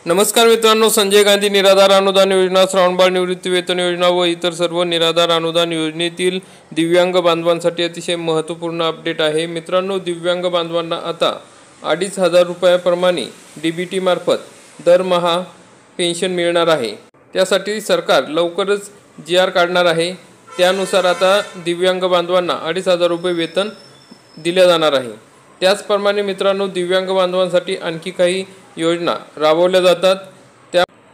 नमस्कार मित्रांनो, संजय गांधी निराधार अनुदान योजना, श्रावणबाळ निवृत्ती वेतन योजना व इतर सर्व निराधार अनुदान योजनेतील दिव्यांग बांधवांसाठी अतिशय महत्त्वपूर्ण अपडेट आहे। मित्रांनो, दिव्यांग बांधवांना आता 2,500 रुपयाप्रमाणे DBT मार्फत दरमहा पेन्शन मिळणार आहे। त्यासाठी सरकार लवकरच GR काढणार आहे। त्यानुसार आता दिव्यांग बांधवांना 2,500 रुपये वेतन दिले जाणार आहे। त्याचप्रमाणे मित्रांनो, दिव्यांग बांधवांसाठी आणखी काही योजना राबवल्या जातात।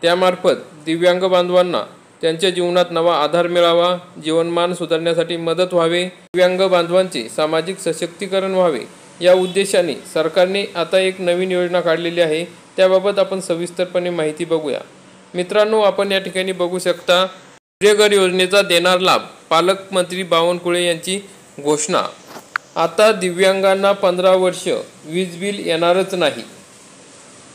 त्यामार्फत दिव्यांग बांधवांना त्यांच्या जीवनात नवा आधार मिळावा, जीवनमान सुधारण्यासाठी मदत व्हावे, दिव्यांग बांधवांचे सामाजिक सशक्तीकरण व्हावे या उद्देशाने सरकारने आता एक नवीन योजना काढलेली आहे। त्याबाबत आपण सविस्तरपणे माहिती बघूया। मित्रांनो, आपण या ठिकाणी बघू शकता, सूर्यघर योजनेचा देणार लाभ, पालकमंत्री बावनकुळे यांची घोषणा। आता दिव्यांगांना 15 वर्ष वीज बिल येणारच नाही।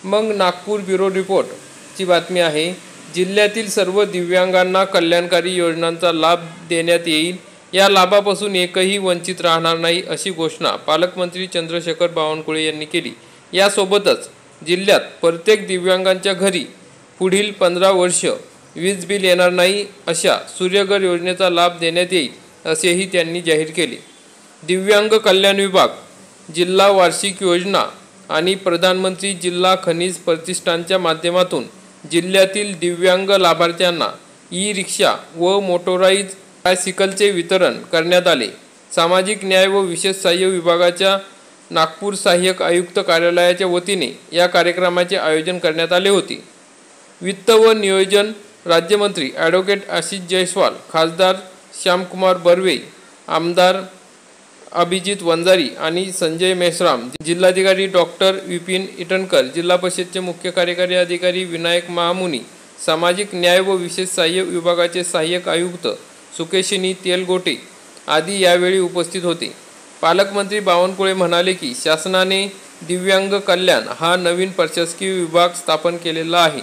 मग नागपूर ब्युरो रिपोर्टची बातमी आहे, जिल्ह्यातील सर्व दिव्यांगांना कल्याणकारी योजनांचा लाभ देण्यात येईल। या लाभापासून एकही वंचित राहणार नाही, अशी घोषणा पालकमंत्री चंद्रशेखर बावनकुळे यांनी केली। यासोबतच जिल्ह्यात प्रत्येक दिव्यांगांच्या घरी पुढील 15 वर्ष वीज बिल येणार नाही, अशा सूर्यघर योजनेचा लाभ देण्यात येईल, असेही त्यांनी जाहीर केले। दिव्यांग कल्याण विभाग, जिल्हा वार्षिक योजना आणि प्रधानमंत्री जिल्हा खनिज प्रतिष्ठानच्या माध्यमातून जिल्ह्यातील दिव्यांग लाभार्थ्यांना ई-रिक्षा व मोटोराइज बायसिकलचे वितरण करण्यात आले। सामाजिक न्याय व विशेष सहाय्य विभागाच्या नागपूर सहाय्यक आयुक्त कार्यालयाच्या वतीने या कार्यक्रमाचे आयोजन करण्यात आले होते। वित्त व नियोजन राज्यमंत्री ॲडव्होकेट आशिष जयस्वाल, खासदार श्यामकुमार बर्वे, आमदार अभिजित वंजारी आणि संजय मेश्राम, जिल्हाधिकारी डॉक्टर विपिन इटनकर, जिल्हा परिषदचे मुख्य कार्यकारी अधिकारी विनायक महामुनी, सामाजिक न्याय व विशेष सहाय्य विभागाचे सहाय्यक आयुक्त सुकेशिनी तेलगोटे आदी यावेळी उपस्थित होते। पालकमंत्री बावनकुळे म्हणाले की शासनाने दिव्यांग कल्याण हा नवीन प्रशासकीय विभाग स्थापन केलेला आहे।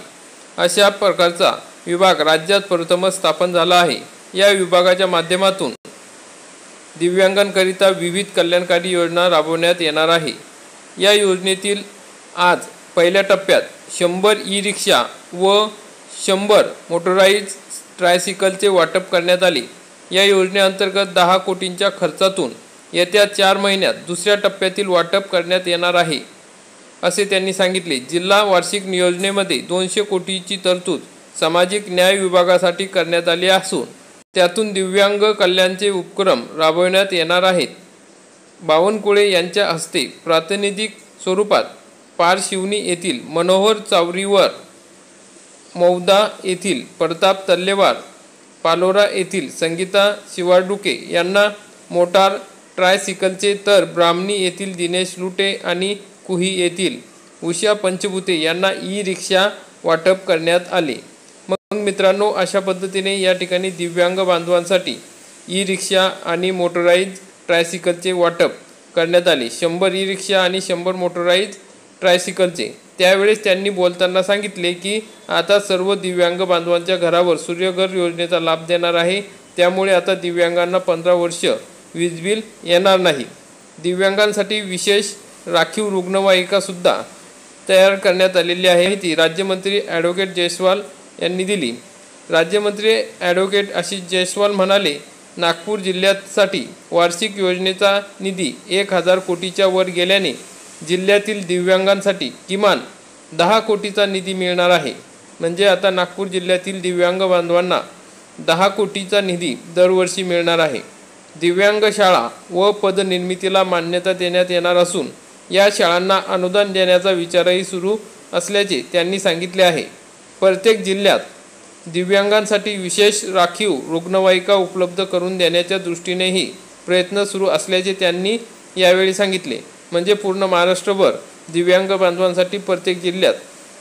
अशा प्रकारचा विभाग राज्यात प्रथमच स्थापन झाला आहे। या विभागाच्या माध्यमातून दिव्यांगांकरिता विविध कल्याणकारी योजना राबवण्यात येणार आहे। या योजनेतील आज पहिल्या टप्प्यात 100 ई-रिक्षा व 100 मोटोराइज ट्रायसिकलचे वाटप करण्यात आले। या योजनेअंतर्गत 10 कोटींच्या खर्चातून येत्या 4 महिन्यात दुसऱ्या टप्प्यातील वाटप करण्यात येणार आहे, असे त्यांनी सांगितले। जिल्हा वार्षिक योजनेमध्ये 200 कोटीची तरतूद सामाजिक न्याय विभागासाठी करण्यात आली असून त्यातून दिव्यांग कल्याणचे उपक्रम राबवण्यात येणार आहेत। बावनकुळे यांच्या हस्ते प्रातिनिधिक स्वरूपात पारशिवनी येथील मनोहर चावरीवर, मौदा येथील प्रताप तल्लेवार, पालोरा येथील संगीता शिवाडुके यांना मोटार ट्रायसिकलचे, तर ब्राह्मणी येथील दिनेश लुटे आणि कुही येथील उषा पंचभूते यांना ई-रिक्षा वाटप करण्यात आले। मग मित्रांनो, अशा पद्धतीने या ठिकाणी दिव्यांग बांधवांसाठी ई-रिक्षा आणि मोटोराइज ट्रायसिकलचे वाटप करण्यात आले। 100 ई-रिक्षा आणि 100 मोटोराइज ट्रायसिकलचे। त्यावेळेस त्यांनी बोलताना सांगितले की आता सर्व दिव्यांग बांधवांच्या घरावर सूर्यघर योजनेचा लाभ देणार आहे। त्यामुळे आता दिव्यांगांना 15 वर्ष वीज बिल येणार नाही। दिव्यांगांसाठी विशेष राखीव रुग्णवाहिकासुद्धा तयार करण्यात आलेली आहे, ती राज्यमंत्री ॲडव्होकेट जयस्वाल यांनी दिली। राज्यमंत्री ॲडव्होकेट आशिष जयस्वाल म्हणाले, नागपूर जिल्ह्यासाठी वार्षिक योजनेचा निधी 1,000 कोटीच्या वर गेल्याने जिल्ह्यातील दिव्यांगांसाठी किमान 10 कोटीचा निधी मिळणार आहे। म्हणजे आता नागपूर जिल्ह्यातील दिव्यांग बांधवांना 10 कोटीचा निधी दरवर्षी मिळणार आहे। दिव्यांग शाळा व पदनिर्मितीला मान्यता देण्यात येणार असून या शाळांना अनुदान देण्याचा विचारही सुरू असल्याचे त्यांनी सांगितले आहे। प्रत्येक जिल्ह्यात दिव्यांगांसाठी विशेष राखीव रुग्णवाहिका उपलब्ध करून देण्याच्या दृष्टीनेही प्रयत्न सुरू असल्याचे त्यांनी यावेळी सांगितले। म्हणजे पूर्ण महाराष्ट्रभर दिव्यांग बांधवांसाठी प्रत्येक जिल्ह्यात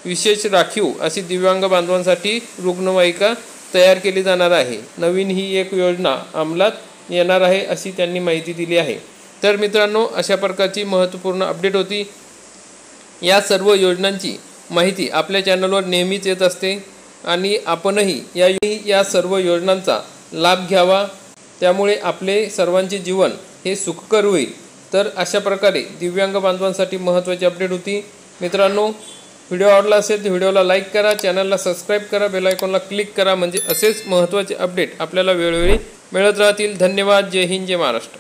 विशेष राखीव अशी दिव्यांग बांधवांसाठी रुग्णवाहिका तयार केली जाणार आहे। नवीन ही एक योजना अंमलात येणार आहे, अशी त्यांनी माहिती दिली आहे। तर मित्रांनो, अशा प्रकारची महत्त्वपूर्ण अपडेट होती। या सर्व योजनांची माहिती आपल्या चॅनलवर नेहमीच येत असते आणि आपणही या सर्व योजनांचा लाभ घ्यावा, त्यामुळे आपले सर्वांचे जीवन हे सुखकर होईल। तर अशा प्रकारे दिव्यांग बांधवांसाठी महत्त्वाची अपडेट होती। मित्रांनो, व्हिडिओ आवडला असेल तर व्हिडिओला लाईक करा, चॅनलला सबस्क्राईब करा, बेल आयकॉनला क्लिक करा, म्हणजे असेच महत्त्वाचे अपडेट आपल्याला वेळोवेळी मिळत राहतील. धन्यवाद. जय हिंद, जय महाराष्ट्र.